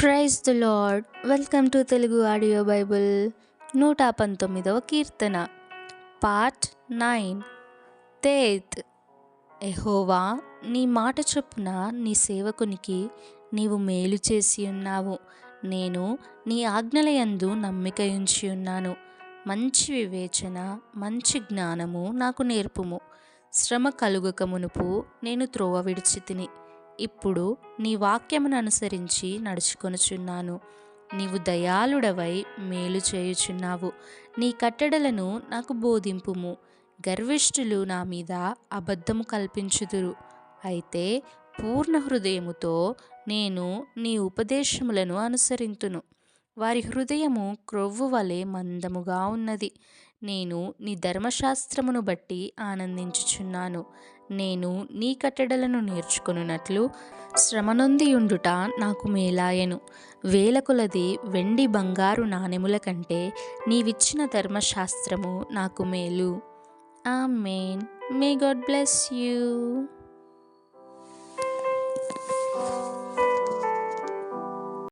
Praise the lord. Welcome to Telugu audio bible. 119వ కీర్తన, part 9. తేత్. యెహోవా, నీ మాట చొప్పున నీ సేవకునికి నీవు మేలు చేసి ఉన్నావు. నేను నీ ఆజ్ఞలయందు నమ్మిక ఉంచి ఉన్నాను. మంచి వివేచన, మంచి జ్ఞానము నాకు నేర్పుము. శ్రమ కలుగక మునుపు నేను త్రోవ విడిచితిని. ఇప్పుడు నీ వాక్యమును అనుసరించి నడుచుకొనుచున్నాను. నీవు దయాళుడవై మేలు చేయుచున్నావు. నీ కట్టడలను నాకు బోధింపుము. గర్విష్ఠులు నా మీద అబద్ధము కల్పించుదురు. అయితే పూర్ణ హృదయముతో నేను నీ ఉపదేశములను అనుసరింతును. వారి హృదయము క్రొవ్వు వలె మందముగా ఉన్నది. నేను నీ ధర్మశాస్త్రమును బట్టి ఆనందించుచున్నాను. నేను నీ కట్టడలను నేర్చుకొనున్నట్లు శ్రమనొందియుండుట నాకు మేలాయెను. వేల కొలది వెండి బంగారు నాణెముల కంటే నీవిచ్చిన ధర్మశాస్త్రము నాకు మేలు. ఆమేన్. May God bless you.